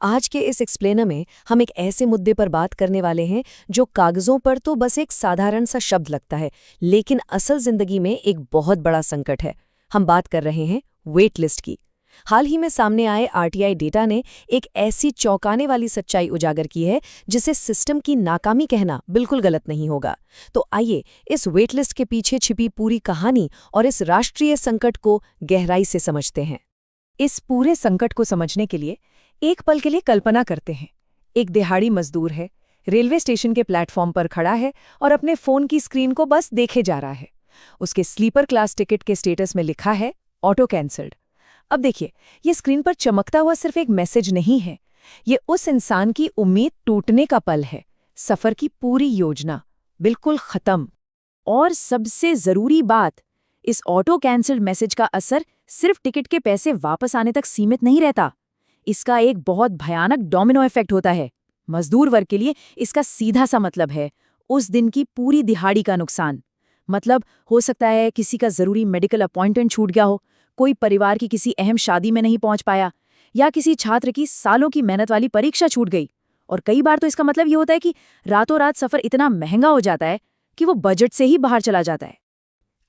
आज के इस एक्सप्लेनर में हम एक ऐसे मुद्दे पर बात करने वाले हैं जो कागजों पर तो बस एक साधारण सा शब्द लगता है, लेकिन असल जिंदगी में एक बहुत बड़ा संकट है। हम बात कर रहे हैं वेट लिस्ट की। हाल ही में सामने आए आरटीआई डेटा ने एक ऐसी चौंकाने वाली सच्चाई उजागर की है जिसे सिस्टम की नाकामी कहना बिल्कुल गलत नहीं होगा। तो आइए इस वेट लिस्ट के पीछे छिपी पूरी कहानी और इस राष्ट्रीय संकट को गहराई से समझते हैं। इस पूरे संकट को समझने के लिए एक पल के लिए कल्पना करते हैं। एक दिहाड़ी मजदूर है, रेलवे स्टेशन के प्लेटफॉर्म पर खड़ा है और अपने फोन की स्क्रीन को बस देखे जा रहा है। उसके स्लीपर क्लास टिकट के स्टेटस में लिखा है ऑटो कैंसल्ड। अब देखिए, ये स्क्रीन पर चमकता हुआ सिर्फ एक मैसेज नहीं है, ये उस इंसान की उम्मीद टूटने का पल है। सफर की पूरी योजना बिल्कुल खत्म। और सबसे जरूरी बात, इस ऑटो कैंसल्ड मैसेज का असर सिर्फ टिकट के पैसे वापस आने तक सीमित नहीं रहता। इसका एक बहुत भयानक डोमिनो इफेक्ट होता है। मजदूर वर्ग के लिए इसका सीधा सा मतलब है उस दिन की पूरी दिहाड़ी का नुकसान। मतलब हो सकता है किसी का जरूरी मेडिकल अपॉइंटमेंट छूट गया हो, कोई परिवार की किसी अहम शादी में नहीं पहुंच पाया, या किसी छात्र की सालों की मेहनत वाली परीक्षा छूट गई। और कई बार तो इसका मतलब ये होता है कि रातों रात सफर इतना महंगा हो जाता है कि वो बजट से ही बाहर चला जाता है।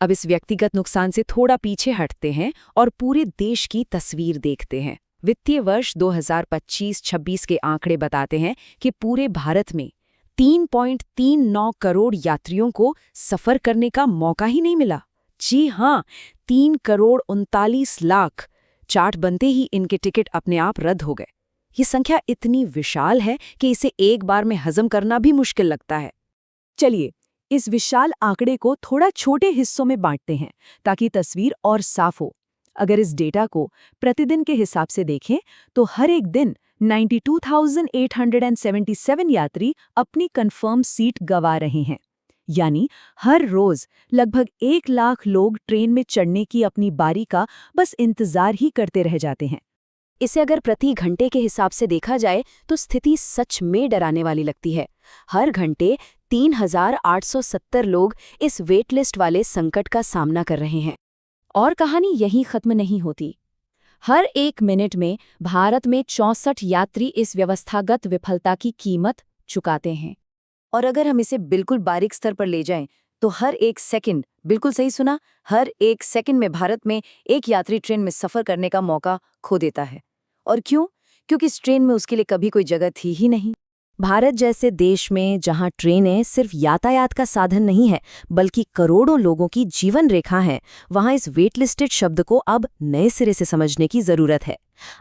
अब इस व्यक्तिगत नुकसान से थोड़ा पीछे हटते हैं और पूरे देश की तस्वीर देखते हैं। वित्तीय वर्ष 2025-26 के आंकड़े बताते हैं कि पूरे भारत में 3.39 करोड़ यात्रियों को सफर करने का मौका ही नहीं मिला। जी हाँ, 3,39,00,000। चार्ट बनते ही इनके टिकट अपने आप रद्द हो गए। ये संख्या इतनी विशाल है कि इसे एक बार में हजम करना भी मुश्किल लगता है। चलिए, इस विशाल आंकड़े को थोड़ा छोटे हिस्सों में बांटते हैं ताकि तस्वीर और साफ हो। अगर इस डेटा को प्रतिदिन के हिसाब से देखें तो हर एक दिन 92,877 यात्री अपनी कंफर्म सीट गंवा रहे हैं। यानी हर रोज लगभग 1 लाख लोग ट्रेन में चढ़ने की अपनी बारी का बस इंतजार ही करते रह जाते हैं। इसे अगर प्रति घंटे के हिसाब से देखा जाए तो स्थिति सच में डराने वाली लगती है। हर घंटे 3,870 लोग इस वेट लिस्ट वाले संकट का सामना कर रहे हैं। और कहानी यहीं खत्म नहीं होती। हर एक मिनट में भारत में 64 यात्री इस व्यवस्थागत विफलता की कीमत चुकाते हैं। और अगर हम इसे बिल्कुल बारीक स्तर पर ले जाएं, तो हर एक सेकंड, बिल्कुल सही सुना, हर एक सेकंड में भारत में एक यात्री ट्रेन में सफर करने का मौका खो देता है। और क्यों? क्योंकि इस ट्रेन में उसके लिए कभी कोई जगह थी ही नहीं। भारत जैसे देश में जहां ट्रेनें सिर्फ यातायात का साधन नहीं है बल्कि करोड़ों लोगों की जीवन रेखा है, वहां इस वेटलिस्टेड शब्द को अब नए सिरे से समझने की जरूरत है।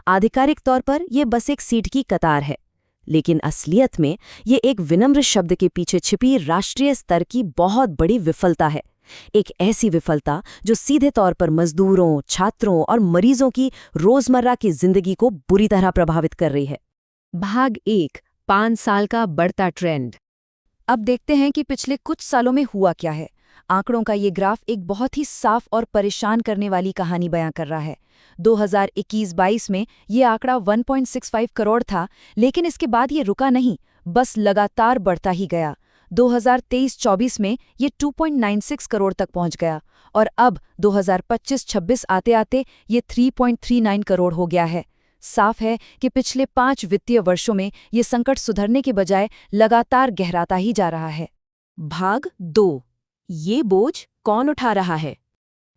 आधिकारिक तौर पर यह बस एक सीट की कतार है, लेकिन असलियत में ये एक विनम्र शब्द के पीछे छिपी राष्ट्रीय स्तर की बहुत बड़ी विफलता है। एक ऐसी विफलता जो सीधे तौर पर मजदूरों, छात्रों और मरीजों की रोजमर्रा की जिंदगी को बुरी तरह प्रभावित कर रही है। भाग 1, 5 साल का बढ़ता ट्रेंड। अब देखते हैं कि पिछले कुछ सालों में हुआ क्या है। आंकड़ों का ये ग्राफ एक बहुत ही साफ और परेशान करने वाली कहानी बयां कर रहा है। 2021-22 में ये आंकड़ा 1.65 करोड़ था, लेकिन इसके बाद ये रुका नहीं, बस लगातार बढ़ता ही गया। 2023-24 में ये 2.96 करोड़ तक पहुंच गया और अब 2025-26 आते आते ये 3.39 करोड़ हो गया है। साफ है कि पिछले 5 वित्तीय वर्षों में ये संकट सुधरने के बजाय लगातार गहराता ही जा रहा है। भाग 2, ये बोझ कौन उठा रहा है?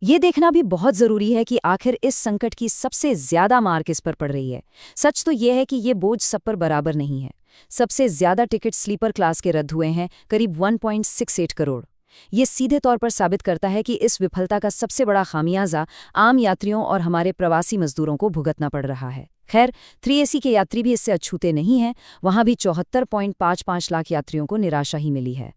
ये देखना भी बहुत जरूरी है कि आखिर इस संकट की सबसे ज्यादा मार किस पर पड़ रही है। सच तो यह है कि ये बोझ सब पर बराबर नहीं है। सबसे ज्यादा टिकट स्लीपर क्लास के रद्द हुए हैं, करीब 1.68 करोड़। ये सीधे तौर पर साबित करता है कि इस विफलता का सबसे बड़ा खामियाजा आम यात्रियों और हमारे प्रवासी मजदूरों को भुगतना पड़ रहा है। खैर, 3AC के यात्री भी इससे अछूते नहीं हैं। वहां भी 74.55 लाख यात्रियों को निराशा ही मिली है।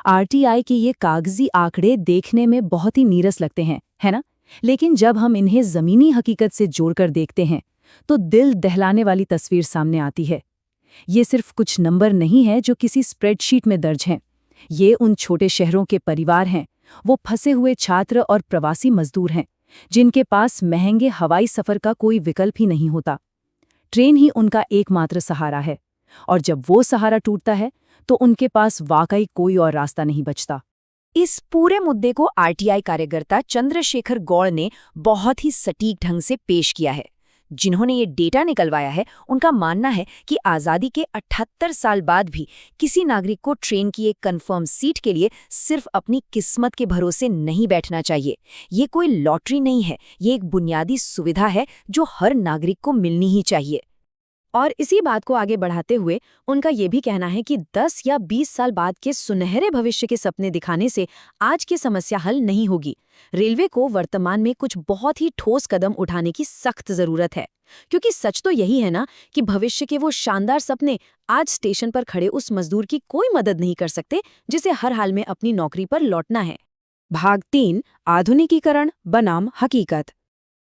आरटीआई के ये कागजी आंकड़े देखने में बहुत ही नीरस लगते हैं, है ना? लेकिन जब हम इन्हें जमीनी हकीकत से जोड़कर देखते हैं तो दिल दहलाने वाली तस्वीर सामने आती है। ये सिर्फ कुछ नंबर नहीं है जो किसी स्प्रेडशीट में दर्ज हैं। ये उन छोटे शहरों के परिवार हैं, वो फंसे हुए छात्र और प्रवासी मजदूर हैं जिनके पास महंगे हवाई सफर का कोई विकल्प ही नहीं होता। ट्रेन ही उनका एकमात्र सहारा है, और जब वो सहारा टूटता है तो उनके पास वाकई कोई और रास्ता नहीं बचता। इस पूरे मुद्दे को आरटीआई कार्यकर्ता चंद्रशेखर गौड़ ने बहुत ही सटीक ढंग से पेश किया है। जिन्होंने ये डेटा निकलवाया है उनका मानना है कि आज़ादी के 78 साल बाद भी किसी नागरिक को ट्रेन की एक कंफर्म सीट के लिए सिर्फ अपनी किस्मत के भरोसे नहीं बैठना चाहिए। ये कोई लॉटरी नहीं है, ये एक बुनियादी सुविधा है जो हर नागरिक को मिलनी ही चाहिए। और इसी बात को आगे बढ़ाते हुए उनका ये भी कहना है कि 10 या 20 साल बाद के सुनहरे भविष्य के सपने दिखाने से आज की समस्या हल नहीं होगी। रेलवे को वर्तमान में कुछ बहुत ही ठोस कदम उठाने की सख्त जरूरत है, क्योंकि सच तो यही है ना कि भविष्य के वो शानदार सपने आज स्टेशन पर खड़े उस मजदूर की कोई मदद नहीं कर सकते जिसे हर हाल में अपनी नौकरी पर लौटना है। भाग 3, आधुनिकीकरण बनाम हकीकत।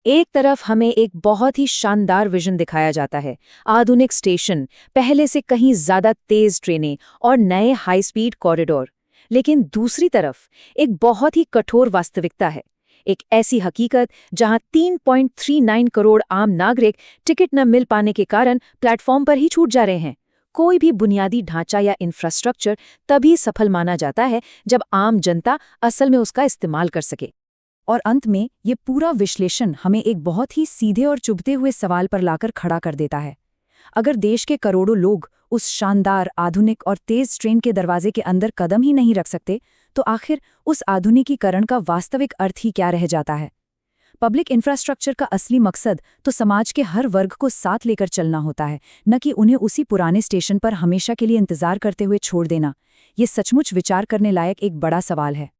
एक तरफ हमें एक बहुत ही शानदार विजन दिखाया जाता है, आधुनिक स्टेशन, पहले से कहीं ज्यादा तेज ट्रेनें और नए हाई स्पीड कॉरिडोर। लेकिन दूसरी तरफ एक बहुत ही कठोर वास्तविकता है, एक ऐसी हकीकत जहां 3.39 करोड़ आम नागरिक टिकट न मिल पाने के कारण प्लेटफॉर्म पर ही छूट जा रहे हैं। कोई भी बुनियादी ढांचा या इंफ्रास्ट्रक्चर तभी सफल माना जाता है जब आम जनता असल में उसका इस्तेमाल कर सके। और अंत में ये पूरा विश्लेषण हमें एक बहुत ही सीधे और चुभते हुए सवाल पर लाकर खड़ा कर देता है। अगर देश के करोड़ों लोग उस शानदार, आधुनिक और तेज ट्रेन के दरवाजे के अंदर कदम ही नहीं रख सकते, तो आखिर उस आधुनिकीकरण का वास्तविक अर्थ ही क्या रह जाता है? पब्लिक इंफ्रास्ट्रक्चर का असली मकसद तो समाज के हर वर्ग को साथ लेकर चलना होता है, न कि उन्हें उसी पुराने स्टेशन पर हमेशा के लिए इंतजार करते हुए छोड़ देना। ये सचमुच विचार करने लायक एक बड़ा सवाल है।